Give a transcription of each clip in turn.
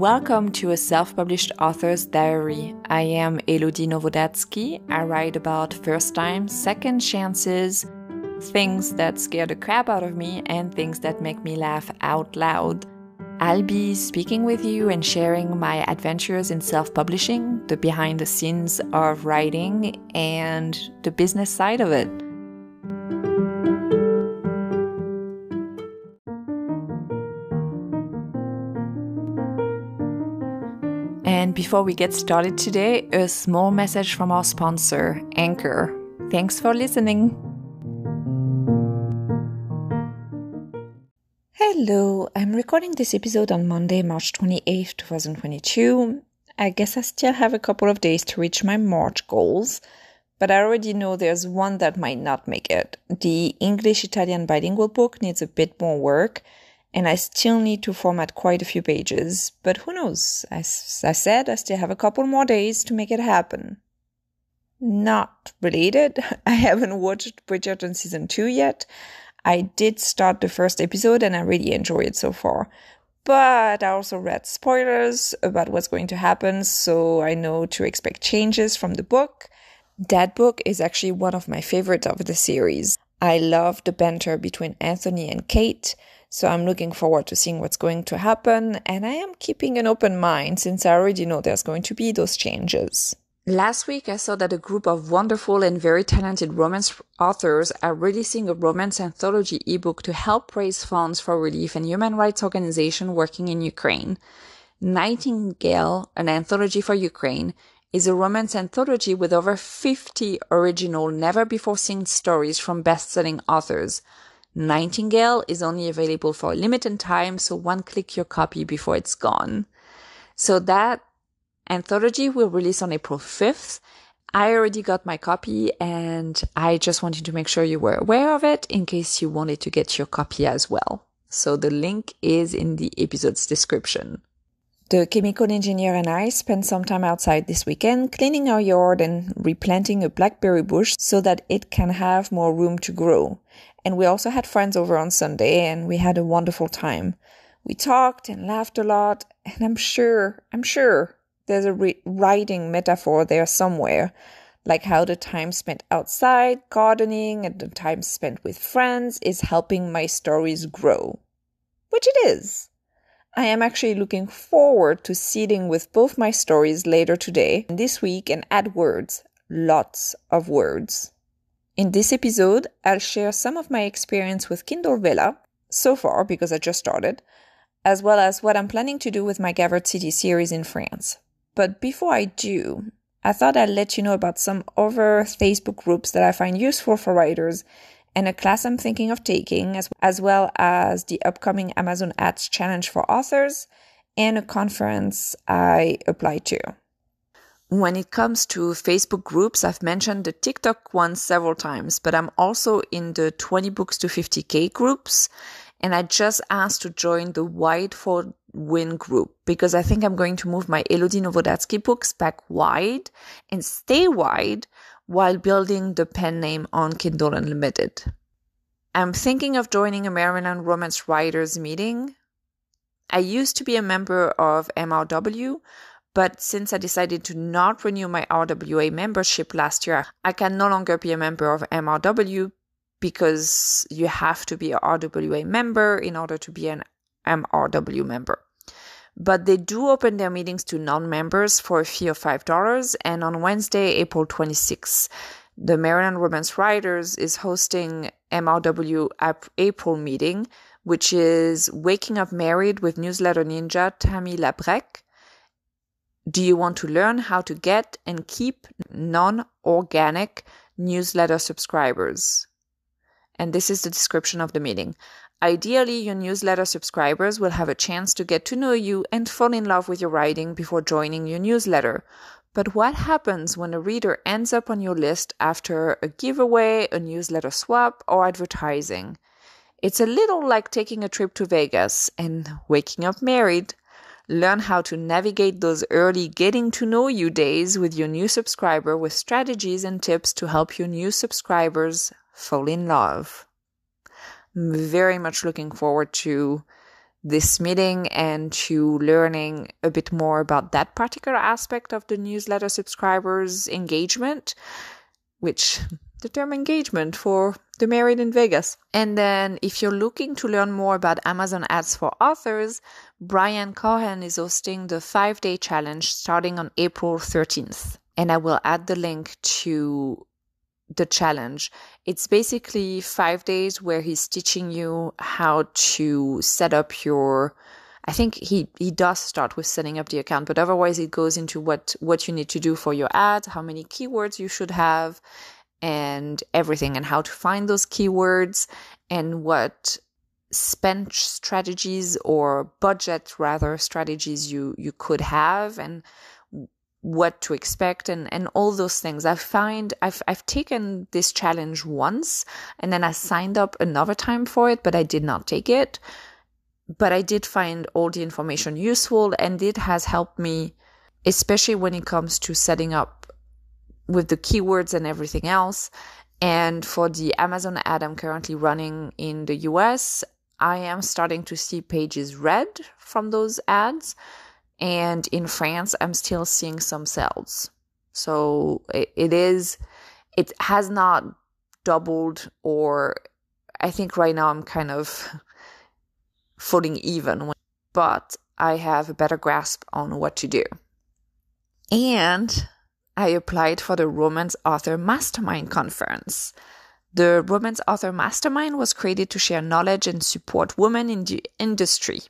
Welcome to a self-published author's diary. I am Elodie Novodatsky. I write about first time, second chances, things that scare the crap out of me, and things that make me laugh out loud. I'll be speaking with you and sharing my adventures in self-publishing, the behind the scenes of writing, and the business side of it. And before we get started today, a small message from our sponsor, Anchor. Thanks for listening. Hello, I'm recording this episode on Monday, March 28th, 2022. I guess I still have a couple of days to reach my March goals, but I already know there's one that might not make it. The English-Italian bilingual book needs a bit more work, and I still need to format quite a few pages, but who knows? As I said, I still have a couple more days to make it happen. Not related, I haven't watched Bridgerton Season 2 yet. I did start the first episode and I really enjoy it so far. But I also read spoilers about what's going to happen, so I know to expect changes from the book. That book is actually one of my favorites of the series. I love the banter between Anthony and Kate, so I'm looking forward to seeing what's going to happen, and I am keeping an open mind since I already know there's going to be those changes. Last week, I saw that a group of wonderful and very talented romance authors are releasing a romance anthology ebook to help raise funds for relief and human rights organizations working in Ukraine. Nightingale, an anthology for Ukraine, is a romance anthology with over 50 original, never-before-seen stories from best-selling authors. Nightingale is only available for a limited time, so one-click your copy before it's gone. So that anthology will release on April 5th. I already got my copy, and I just wanted to make sure you were aware of it in case you wanted to get your copy as well. So the link is in the episode's description. The chemical engineer and I spent some time outside this weekend cleaning our yard and replanting a blackberry bush so that it can have more room to grow. And we also had friends over on Sunday and we had a wonderful time. We talked and laughed a lot, and I'm sure there's a writing metaphor there somewhere, like how the time spent outside gardening and the time spent with friends is helping my stories grow. Which it is. I am actually looking forward to sitting with both my stories later today, this week, and add words. Lots of words. In this episode, I'll share some of my experience with Kindle Vella, so far because I just started, as well as what I'm planning to do with my Gavard City series in France. But before I do, I thought I'd let you know about some other Facebook groups that I find useful for writers, and a class I'm thinking of taking, as well as the upcoming Amazon Ads Challenge for authors, and a conference I applied to. When it comes to Facebook groups, I've mentioned the TikTok one several times, but I'm also in the 20 books to 50K groups, and I just asked to join the Wide for Win group because I think I'm going to move my Elodie Novodatsky books back wide and stay wide while building the pen name on Kindle Unlimited. I'm thinking of joining a Maryland Romance Writers meeting. I used to be a member of MRW, but since I decided to not renew my RWA membership last year, I can no longer be a member of MRW because you have to be a RWA member in order to be an MRW member. But they do open their meetings to non-members for a fee of $5, and on Wednesday, April 26th, the Maryland Romance Writers is hosting MRW April meeting, which is Waking Up Married with newsletter ninja Tammy Labrec. Do you want to learn how to get and keep non-organic newsletter subscribers? And this is the description of the meeting. Ideally, your newsletter subscribers will have a chance to get to know you and fall in love with your writing before joining your newsletter. But what happens when a reader ends up on your list after a giveaway, a newsletter swap, or advertising? It's a little like taking a trip to Vegas and waking up married. Learn how to navigate those early getting to know you days with your new subscriber with strategies and tips to help your new subscribers fall in love. I'm very much looking forward to this meeting and to learning a bit more about that particular aspect of the newsletter subscribers' engagement, which the term engagement for the Married in Vegas. And then if you're looking to learn more about Amazon ads for authors, Brian Cohen is hosting the 5-day challenge starting on April 13th. And I will add the link to the challenge. It's basically 5 days where he's teaching you how to set up your, I think he does start with setting up the account, but otherwise it goes into what you need to do for your ads, how many keywords you should have, and everything, and how to find those keywords, and what spend strategies or budget rather strategies you could have, and what to expect, and all those things. I've taken this challenge once, and then I signed up another time for it, but I did not take it. But I did find all the information useful, and it has helped me, especially when it comes to setting up with the keywords and everything else. And for the Amazon ad I'm currently running in the US, I am starting to see pages read from those ads. And in France, I'm still seeing some sales. So it has not doubled, or I think right now I'm kind of falling even, but I have a better grasp on what to do. And I applied for the Romance Author Mastermind Conference. The Romance Author Mastermind was created to share knowledge and support women in the industry.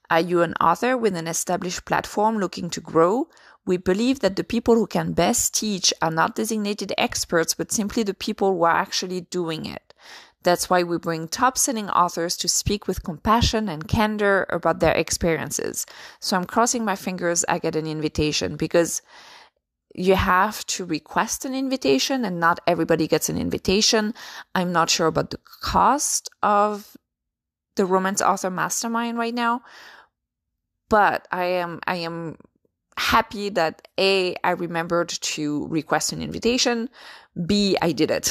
Are you an author with an established platform looking to grow? We believe that the people who can best teach are not designated experts, but simply the people who are actually doing it. That's why we bring top-selling authors to speak with compassion and candor about their experiences. So I'm crossing my fingers I get an invitation, because you have to request an invitation and not everybody gets an invitation. I'm not sure about the cost of the Romance Author Mastermind right now, but I am happy that A, I remembered to request an invitation, B, I did it.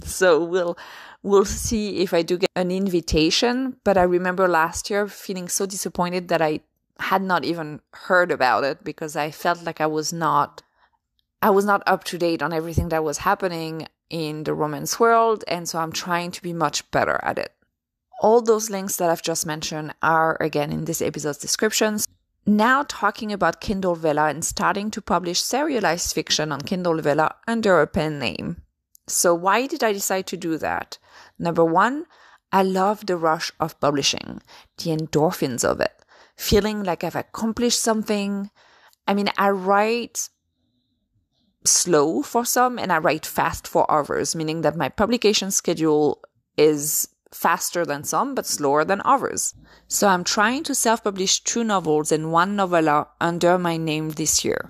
So we'll see if I do get an invitation. But I remember last year feeling so disappointed that I had not even heard about it, because I felt like I was not up to date on everything that was happening in the romance world. And so I'm trying to be much better at it. All those links that I've just mentioned are again in this episode's descriptions. Now talking about Kindle Vella and starting to publish serialized fiction on Kindle Vella under a pen name. So why did I decide to do that? Number one, I love the rush of publishing, the endorphins of it, feeling like I've accomplished something. I mean, I write slow for some and I write fast for others, meaning that my publication schedule is faster than some, but slower than others. So I'm trying to self-publish 2 novels and 1 novella under my name this year.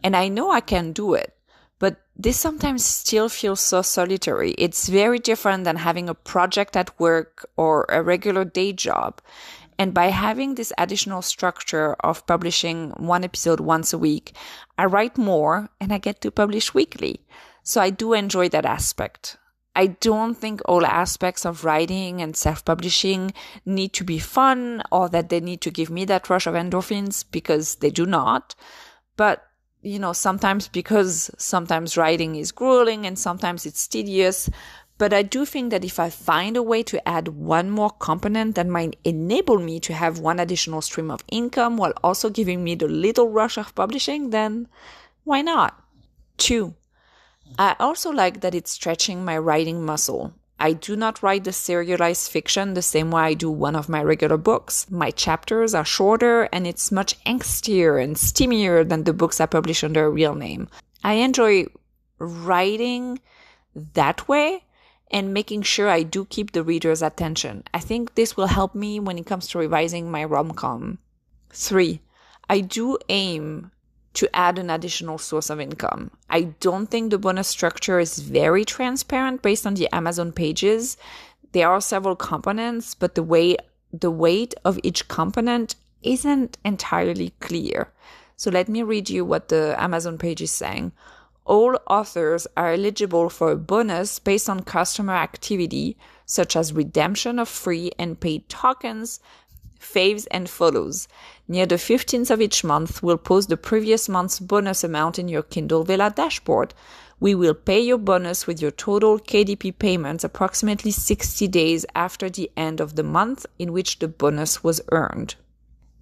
And I know I can do it, but this sometimes still feels so solitary. It's very different than having a project at work or a regular day job. And by having this additional structure of publishing 1 episode once a week, I write more and I get to publish weekly. So I do enjoy that aspect. I don't think all aspects of writing and self-publishing need to be fun or that they need to give me that rush of endorphins, because they do not. But, sometimes writing is grueling and sometimes it's tedious. But I do think that if I find a way to add one more component that might enable me to have one additional stream of income while also giving me the little rush of publishing, then why not? 2. I also like that it's stretching my writing muscle. I do not write the serialized fiction the same way I do one of my regular books. My chapters are shorter and it's much angstier and steamier than the books I publish under a real name. I enjoy writing that way and making sure I do keep the reader's attention. I think this will help me when it comes to revising my rom-com. 3, I do aim to add an additional source of income. I don't think the bonus structure is very transparent based on the Amazon pages. There are several components, but the weight of each component isn't entirely clear. So let me read you what the Amazon page is saying. All authors are eligible for a bonus based on customer activity, such as redemption of free and paid tokens, faves, and follows. Near the 15th of each month, we'll post the previous month's bonus amount in your Kindle Vella dashboard. We will pay your bonus with your total KDP payments approximately 60 days after the end of the month in which the bonus was earned.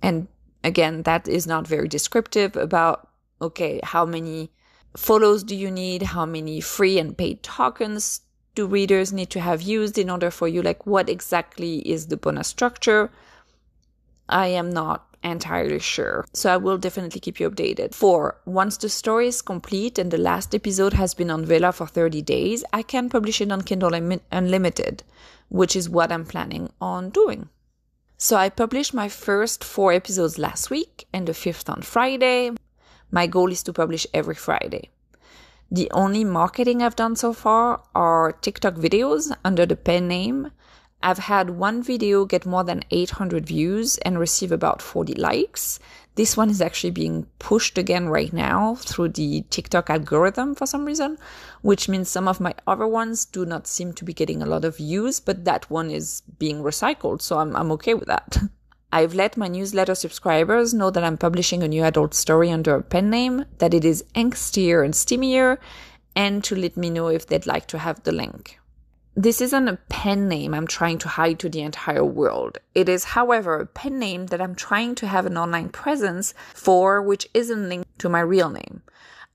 And again, that is not very descriptive about, okay, how many follows do you need? How many free and paid tokens do readers need to have used in order for you? Like, what exactly is the bonus structure? I am not entirely sure. So I will definitely keep you updated. 4. Once the story is complete and the last episode has been on Vella for 30 days, I can publish it on Kindle Unlimited, which is what I'm planning on doing. So I published my first 4 episodes last week and the 5th on Friday. My goal is to publish every Friday. The only marketing I've done so far are TikTok videos under the pen name. I've had one video get more than 800 views and receive about 40 likes. This one is actually being pushed again right now through the TikTok algorithm for some reason, which means some of my other ones do not seem to be getting a lot of views, but that one is being recycled, so I'm okay with that. I've let my newsletter subscribers know that I'm publishing a new adult story under a pen name, that it is angstier and steamier, and to let me know if they'd like to have the link. This isn't a pen name I'm trying to hide to the entire world. It is, however, a pen name that I'm trying to have an online presence for, which isn't linked to my real name.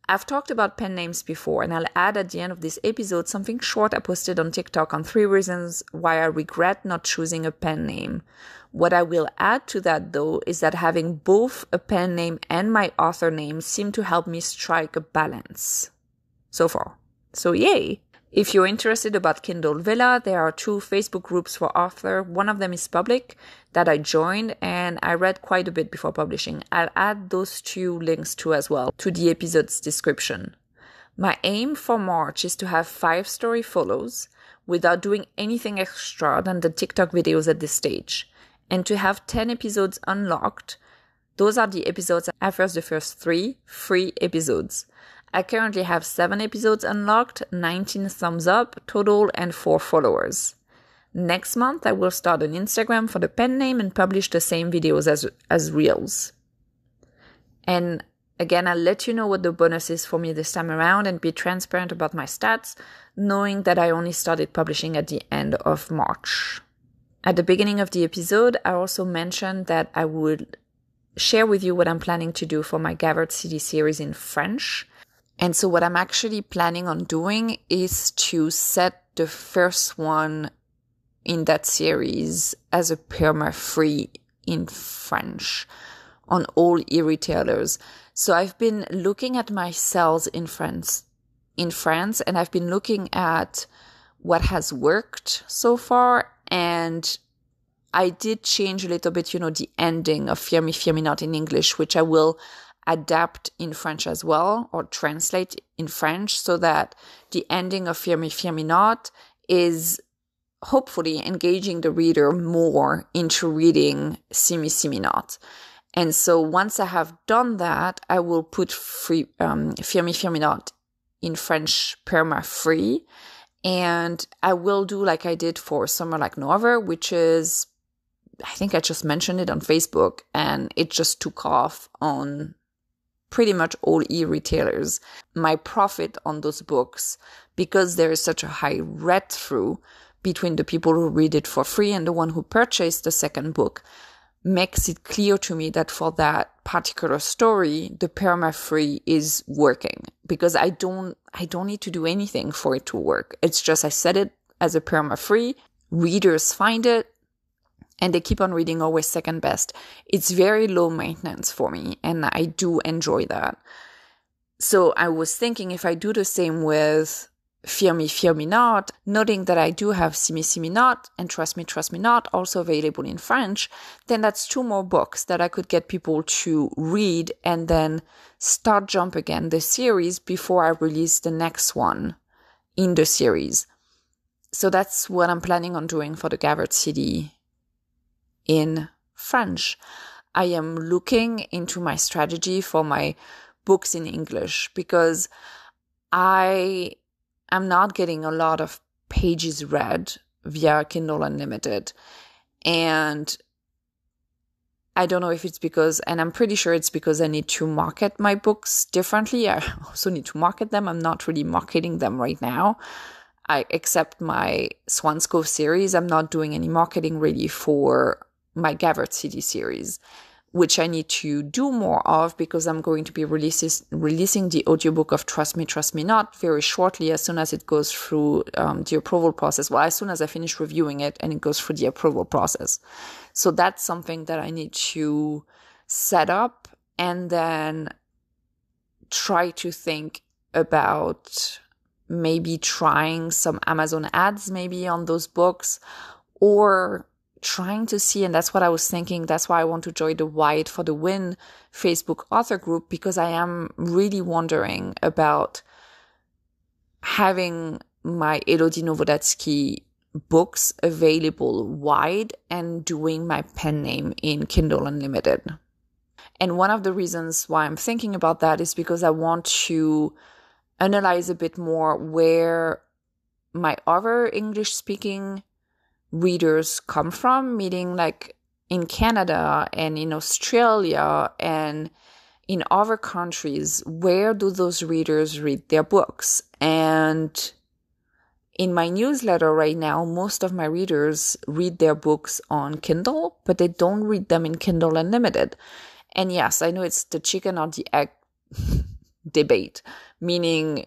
I've talked about pen names before, and I'll add at the end of this episode something short I posted on TikTok on 3 reasons why I regret not choosing a pen name. What I will add to that, though, is that having both a pen name and my author name seem to help me strike a balance so far. So yay! If you're interested about Kindle Vella, there are 2 Facebook groups for author. One of them is public that I joined, and I read quite a bit before publishing. I'll add those 2 links too as well to the episode's description. My aim for March is to have 5 story follows without doing anything extra than the TikTok videos at this stage, and to have 10 episodes unlocked. Those are the episodes after the first 3 free episodes. I currently have 7 episodes unlocked, 19 thumbs up total, and 4 followers. Next month, I will start an Instagram for the pen name and publish the same videos as Reels. And again, I'll let you know what the bonus is for me this time around and be transparent about my stats, knowing that I only started publishing at the end of March. At the beginning of the episode, I also mentioned that I would share with you what I'm planning to do for my Gathered City series in French. And so what I'm actually planning on doing is to set the first one in that series as a perma-free in French on all e-retailers. So I've been looking at my sales in France, and I've been looking at what has worked so far. And I did change a little bit, the ending of Fear Me Not in English, which I will adapt in French as well, or translate in French, so that the ending of Fear Me Not is hopefully engaging the reader more into reading See Me Not. And so once I have done that, I will put Fear Me Not in French perma-free, and I will do like I did for Summer Like No Other, which is, I think I just mentioned it on Facebook, and it just took off on pretty much all e-retailers. My profit on those books, because there is such a high read-through between the people who read it for free and the one who purchased the second book, makes it clear to me that for that particular story, the perma-free is working, because I don't need to do anything for it to work. It's just I set it as a perma-free, readers find it, and they keep on reading always second best. It's very low maintenance for me, and I do enjoy that. So I was thinking if I do the same with Fear Me Not, noting that I do have See Me Not and Trust Me Not also available in French, then that's 2 more books that I could get people to read and then start Jump Again, the series, before I release the next one in the series. So that's what I'm planning on doing for the Gathered City in French. I am looking into my strategy for my books in English, because I am not getting a lot of pages read via Kindle Unlimited. And I don't know if it's because, and I'm pretty sure it's because I need to market my books differently. I also need to market them. I'm not really marketing them right now. Except my Swanscove series, I'm not doing any marketing really for my Gavert City series, which I need to do more of because I'm going to be releasing the audiobook of Trust Me Not very shortly, as soon as it goes through the approval process. Well, as soon as I finish reviewing it and it goes through the approval process. So that's something that I need to set up and then try to think about maybe trying some Amazon ads maybe on those books, or trying to see, and that's what I was thinking, that's why I want to join the Wide for the Win Facebook author group, because I am really wondering about having my Elodie Nowodatsky books available wide and doing my pen name in Kindle Unlimited. And one of the reasons why I'm thinking about that is because I want to analyze a bit more where my other English-speaking readers come from, meaning like in Canada and in Australia and in other countries. Where do those readers read their books? And in my newsletter right now, most of my readers read their books on Kindle, but they don't read them in Kindle Unlimited. And yes, I know it's the chicken or the egg debate, meaning,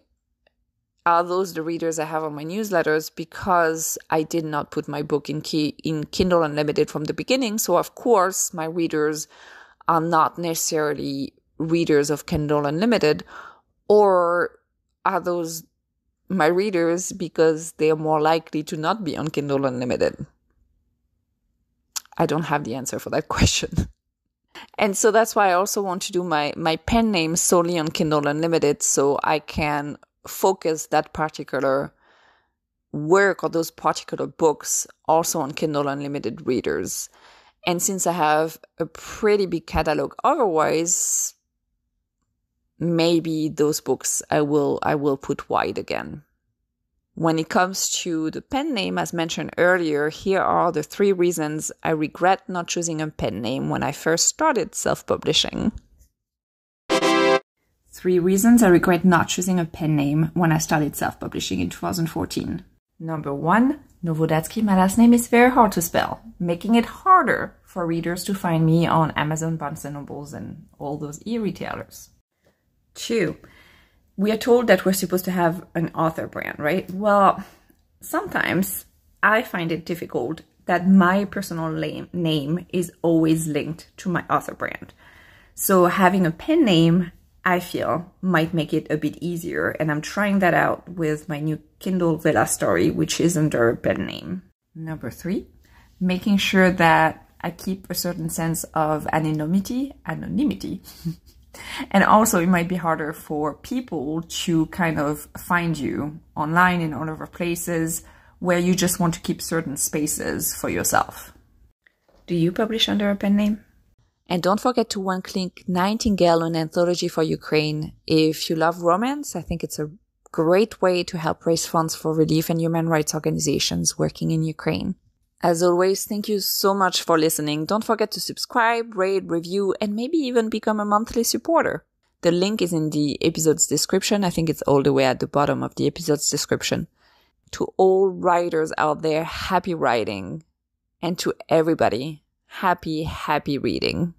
are those the readers I have on my newsletters because I did not put my book in Kindle Unlimited from the beginning? So of course, my readers are not necessarily readers of Kindle Unlimited, or are those my readers because they are more likely to not be on Kindle Unlimited? I don't have the answer for that question. And so that's why I also want to do my pen name solely on Kindle Unlimited, so I can focus that particular work or those particular books also on Kindle Unlimited readers. And since I have a pretty big catalog otherwise, maybe those books I will put wide again. When it comes to the pen name, as mentioned earlier, here are the 3 reasons I regret not choosing a pen name when I first started self-publishing. 3 reasons I regret not choosing a pen name when I started self-publishing in 2014. Number 1, Nowodatsky, my last name, is very hard to spell, making it harder for readers to find me on Amazon, Barnes & Nobles, and all those e-retailers. 2, we are told that we're supposed to have an author brand, right? Well, sometimes I find it difficult that my personal name is always linked to my author brand. So having a pen name, I feel, might make it a bit easier, and I'm trying that out with my new Kindle Vella story, which is under a pen name. Number 3, making sure that I keep a certain sense of anonymity. And also, it might be harder for people to kind of find you online in all other places where you just want to keep certain spaces for yourself. Do you publish under a pen name? And don't forget to one-click Nightingale, an anthology for Ukraine. If you love romance, I think it's a great way to help raise funds for relief and human rights organizations working in Ukraine. As always, thank you so much for listening. Don't forget to subscribe, rate, review, and maybe even become a monthly supporter. The link is in the episode's description. I think it's all the way at the bottom of the episode's description. To all writers out there, happy writing. And to everybody, happy reading.